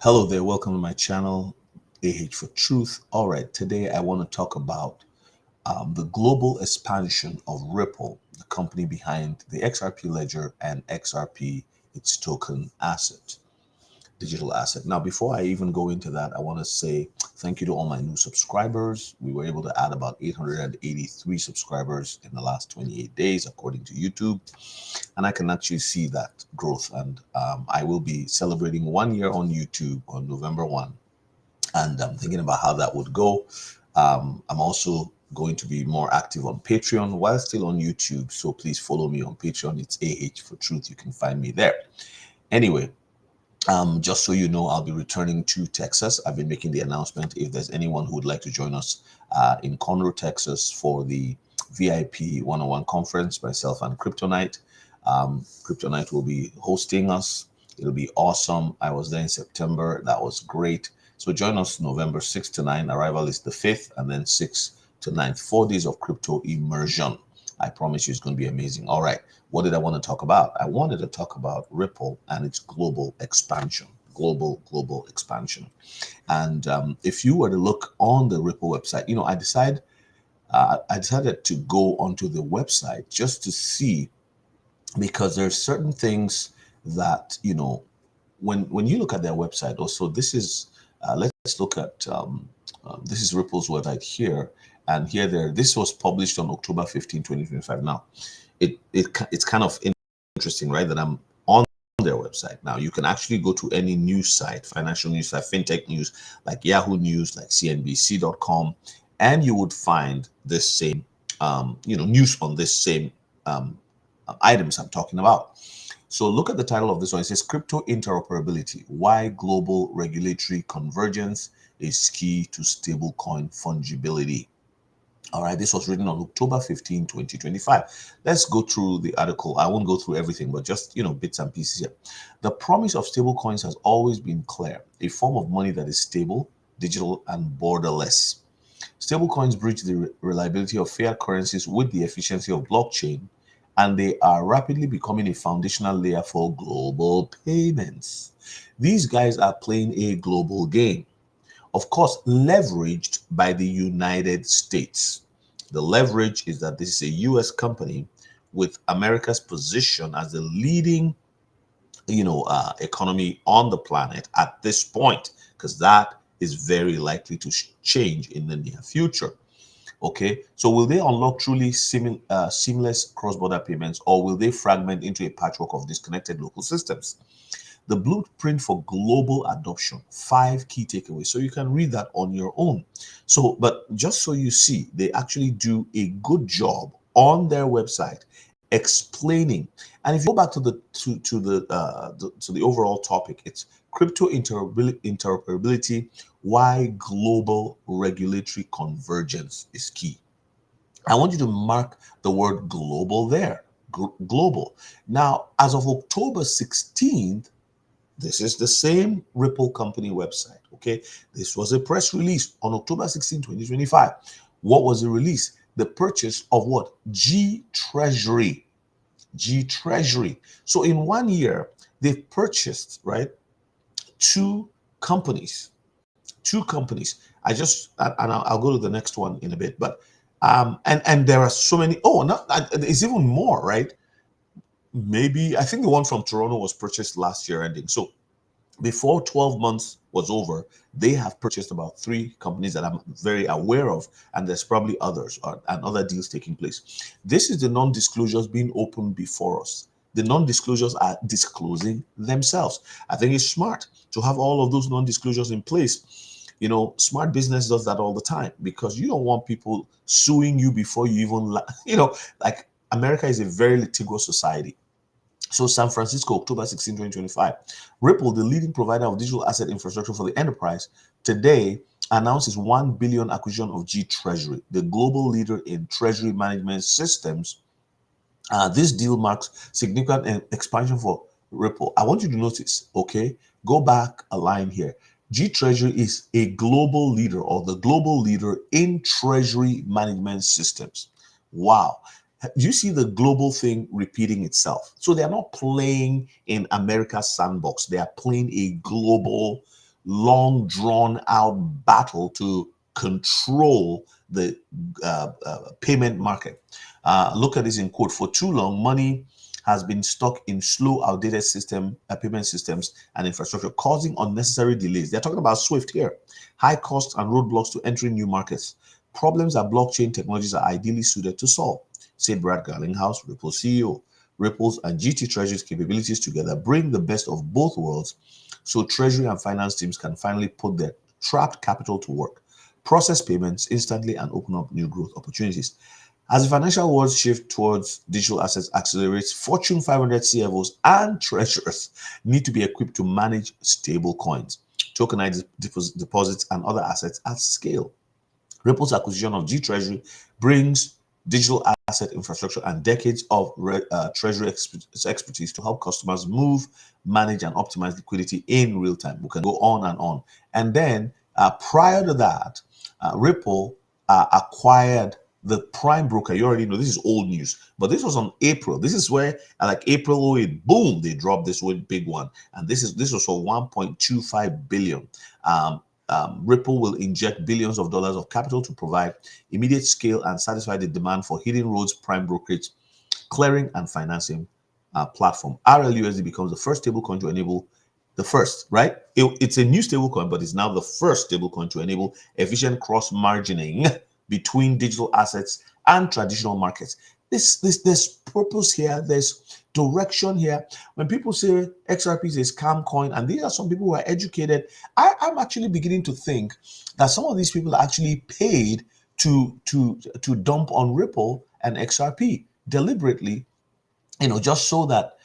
Hello there, welcome to my channel, for Truth. All right, today I want to talk about the global expansion of Ripple, the company behind the XRP ledger and XRP, its token asset, digital asset. Now, before I even go into that, I want to say thank you to all my new subscribers. We were able to add about 883 subscribers in the last 28 days, according to YouTube. And I can actually see that growth. And I will be celebrating 1 year on YouTube on November 1. And I'm thinking about how that would go. I'm also going to be more active on Patreon while still on YouTube. So please follow me on Patreon. It's for Truth. You can find me there. Anyway, just so you know, I'll be returning to Texas. I've been making the announcement. If there's anyone who would like to join us in Conroe, Texas for the VIP one-on-one conference, myself and Kryptonite. Kryptonite will be hosting us. It'll be awesome. I was there in September. That was great. So join us November 6th to 9th. Arrival is the 5th, and then 6th to 9th. 4 days of crypto immersion. I promise you it's going to be amazing. All right. What did I want to talk about? I wanted to talk about Ripple and its global expansion. Global expansion. And if you were to look on the Ripple website, I decided to go onto the website just to see, because there's certain things that, when you look at their website also, this is, let's look at, this is Ripple's website here. And here this was published on October 15, 2025. Now, it's kind of interesting, right, that I'm on their website. Now, you can actually go to any news site, financial news site, fintech news, like Yahoo News, like CNBC.com, and you would find this same, news on this same items I'm talking about. So look at the title of this one. It says Crypto Interoperability, Why Global Regulatory Convergence is Key to Stablecoin Fungibility. All right, this was written on October 15, 2025. Let's go through the article. I won't go through everything, but just, bits and pieces here. The promise of stablecoins has always been clear: a form of money that is stable, digital, and borderless. Stablecoins bridge the reliability of fiat currencies with the efficiency of blockchain, and they are rapidly becoming a foundational layer for global payments. These guys are playing a global game, of course, leveraged by the United States. The leverage is that this is a US company with America's position as the leading, economy on the planet at this point, because that is very likely to change in the near future. Okay, so will they unlock truly seamless cross-border payments, or will they fragment into a patchwork of disconnected local systems? The blueprint for global adoption, 5 key takeaways. So you can read that on your own. So, but just so you see, they actually do a good job on their website explaining. And if you go back to the overall topic, it's crypto interoperability, why global regulatory convergence is key. I want you to mark the word global there. Global. Now, as of October 16th, this is the same Ripple company website, okay? This was a press release on October 16, 2025. What was the release? The purchase of what? G Treasury. G Treasury. So in 1 year, they've purchased, right, two companies. Two companies. I'll go to the next one in a bit, but and there are so many. Oh, no, it's even more, right? Maybe I think the one from Toronto was purchased last year ending. So before 12 months was over, they have purchased about 3 companies that I'm very aware of, and there's probably others and other deals taking place. This is the non-disclosures being opened before us. The non-disclosures are disclosing themselves. I think it's smart to have all of those non-disclosures in place. Smart business does that all the time, because you don't want people suing you before you even, like America is a very litigious society. So San Francisco, October 16, 2025. Ripple, the leading provider of digital asset infrastructure for the enterprise, today announces $1 billion acquisition of G Treasury, the global leader in treasury management systems. This deal marks significant expansion for Ripple. I want you to notice, okay, go back a line here. G Treasury is a global leader, or the global leader in treasury management systems. Wow. You see the global thing repeating itself. So they're not playing in America's sandbox. They are playing a global long drawn out battle to control the payment market. Look at this in quote: for too long, money has been stuck in slow, outdated payment systems and infrastructure, causing unnecessary delays. They're talking about Swift here. High costs and roadblocks to entering new markets. Problems that blockchain technologies are ideally suited to solve, said Brad Garlinghouse, Ripple CEO. Ripple's and GT Treasury's capabilities together bring the best of both worlds so treasury and finance teams can finally put their trapped capital to work, process payments instantly, and open up new growth opportunities. As the financial world shift towards digital assets accelerates, Fortune 500 CFOs and treasurers need to be equipped to manage stable coins, tokenized deposits, and other assets at scale. Ripple's acquisition of G Treasury brings digital asset infrastructure and decades of treasury expertise to help customers move, manage, and optimize liquidity in real time. We can go on and on. And then prior to that, Ripple acquired the prime broker. You already know this is old news, but this was on April. This is where, like April 08, boom, they dropped this one big one, and this was for 1.25 billion. Ripple will inject billions of dollars of capital to provide immediate scale and satisfy the demand for Hidden Road's prime brokerage, clearing, and financing platform. RLUSD becomes the first stablecoin to enable the first, right? It's a new stablecoin, but it's now the first stablecoin to enable efficient cross margining between digital assets and traditional markets. There's purpose here, there's direction here. When people say XRP is a scam coin, and these are some people who are educated, I'm actually beginning to think that some of these people are actually paid to dump on Ripple and XRP deliberately, just so that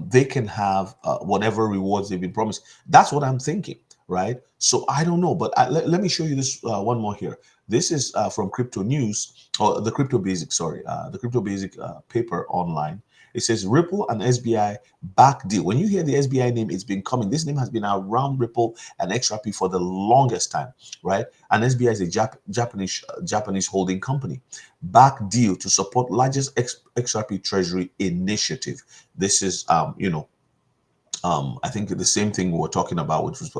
they can have whatever rewards they've been promised. That's what I'm thinking, right? So I don't know, but let me show you this one more here. This is from Crypto News, or the Crypto Basic, sorry, the Crypto Basic paper online. It says Ripple and SBI back deal. When you hear the SBI name, it's been coming. This name has been around Ripple and XRP for the longest time, right? And SBI is a Japanese holding company. Back deal to support largest XRP treasury initiative. This is, I think the same thing we were talking about, which was,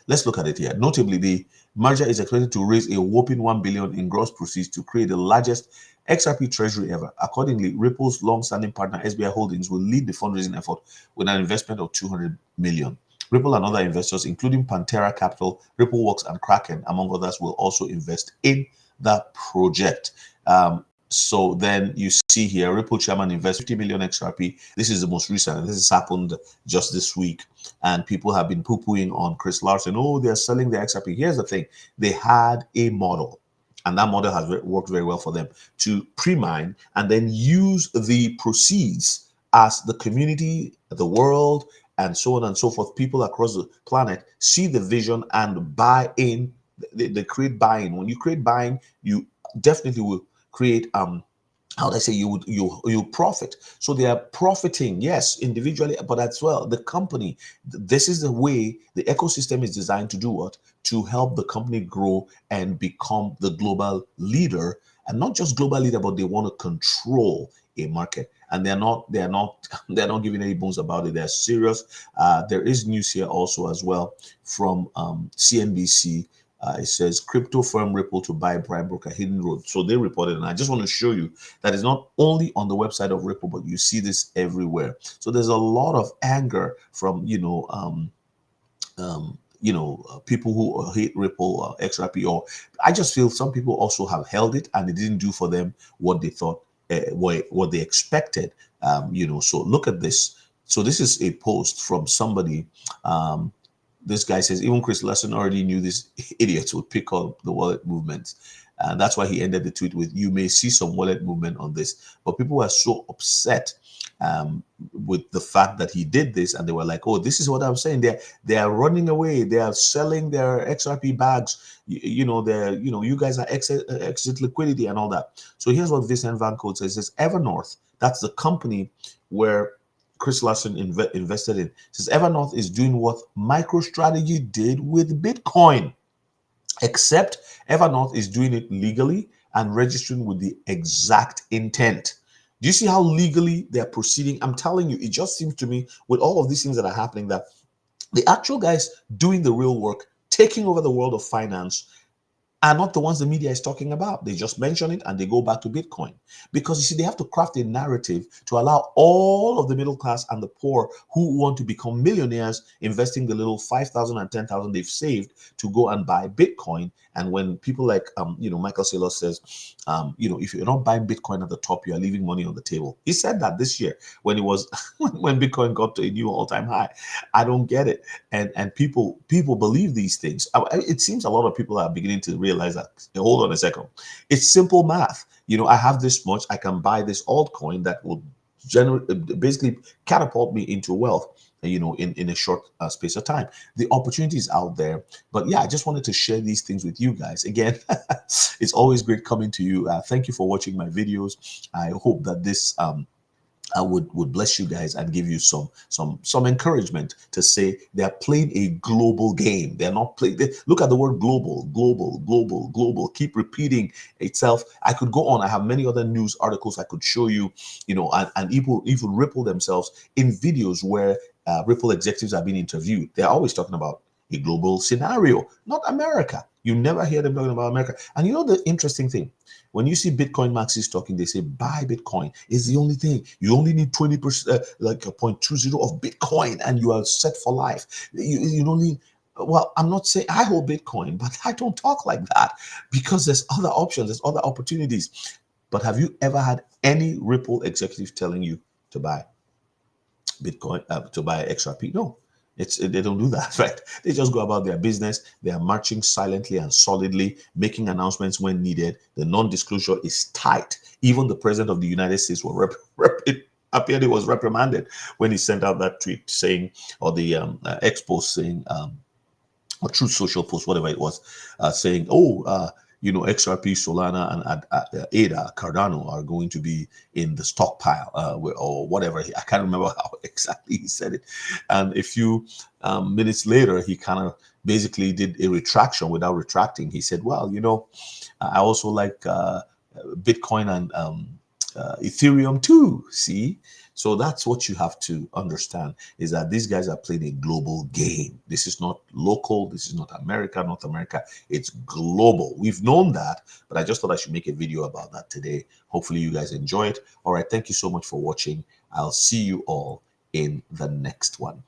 let's look at it here. Notably, the merger is expected to raise a whopping 1 billion in gross proceeds to create the largest XRP treasury ever. Accordingly, Ripple's long-standing partner SBI Holdings will lead the fundraising effort with an investment of 200 million. Ripple and other investors, including Pantera Capital, RippleWorks, and Kraken, among others, will also invest in the project. So then you see here, Ripple chairman invests 50 million XRP. This is the most recent. This has happened just this week. And people have been poo-pooing on Chris Larsen. Oh, they're selling the XRP. Here's the thing. They had a model. And that model has worked very well for them to pre-mine and then use the proceeds as the community, the world, and so on and so forth. People across the planet see the vision and buy in. They create buying. When you create buying, you definitely will create how do I say, you profit. So they are profiting, yes, individually, but as well the company. This is the way the ecosystem is designed to do what? To help the company grow and become the global leader, and not just global leader, but they want to control a market. And they're not giving any bones about it. They're serious. There is news here also as well from CNBC. It says crypto firm Ripple to buy prime broker Hidden Road. So they reported, and I just want to show you that it's not only on the website of Ripple, but you see this everywhere. So there's a lot of anger from people who hate Ripple, XRP, or I just feel some people also have held it and it didn't do for them what they thought, what they expected. So look at this. So this is a post from somebody. This guy says, even Chris Larsen already knew these idiots would pick up the wallet movement. And that's why he ended the tweet with, you may see some wallet movement on this. But people were so upset with the fact that he did this. And they were like, oh, this is what I'm saying. They are running away. They are selling their XRP bags. You guys are exit liquidity and all that. So here's what Vincent Van Code says. It says Evernorth, that's the company where Chris Larsen invested in. It says Evernorth is doing what MicroStrategy did with Bitcoin, except Evernorth is doing it legally and registering with the exact intent. Do you see how legally they're proceeding? I'm telling you, it just seems to me with all of these things that are happening that the actual guys doing the real work taking over the world of finance are not the ones the media is talking about. They just mention it and they go back to Bitcoin. Because you see, they have to craft a narrative to allow all of the middle class and the poor who want to become millionaires investing the little 5,000 and 10,000 they've saved to go and buy Bitcoin. And when people like, Michael Saylor says, if you're not buying Bitcoin at the top, you are leaving money on the table. He said that this year when it was when Bitcoin got to a new all-time high. I don't get it. And people believe these things. It seems a lot of people are beginning to realize that, hold on a second, it's simple math. I have this much, I can buy this altcoin that will basically catapult me into wealth, in a short space of time. The opportunity is out there. But yeah, I just wanted to share these things with you guys. Again, it's always great coming to you. Thank you for watching my videos. I hope that this I would bless you guys and give you some encouragement to say they are playing a global game. They're not playing. Look at the word global, global, global, global. Keep repeating itself. I could go on. I have many other news articles I could show you, and even Ripple themselves in videos where Ripple executives are being interviewed. They're always talking about a global scenario, not America. You never hear them talking about America. And the interesting thing, when you see Bitcoin maxis talking, they say buy Bitcoin. It's the only thing. You only need 20%, like a 0.20 of Bitcoin, and you are set for life. You don't need. Well, I'm not saying I hold Bitcoin, but I don't talk like that because there's other options, there's other opportunities. But have you ever had any Ripple executive telling you to buy Bitcoin, to buy XRP? No. They don't do that, right? They just go about their business. They are marching silently and solidly, making announcements when needed. The non-disclosure is tight. Even the president of the United States it appeared he was reprimanded when he sent out that tweet saying, or the X post saying, or Truth Social post, whatever it was, saying, XRP, Solana, and ADA, Cardano are going to be in the stockpile, or whatever. I can't remember how exactly he said it. And a few minutes later, he kind of basically did a retraction without retracting. He said, well, I also like Bitcoin and Ethereum too. See? So that's what you have to understand, is that these guys are playing a global game. This is not local. This is not America, North America. It's global. We've known that, but I just thought I should make a video about that today. Hopefully you guys enjoy it. All right. Thank you so much for watching. I'll see you all in the next one.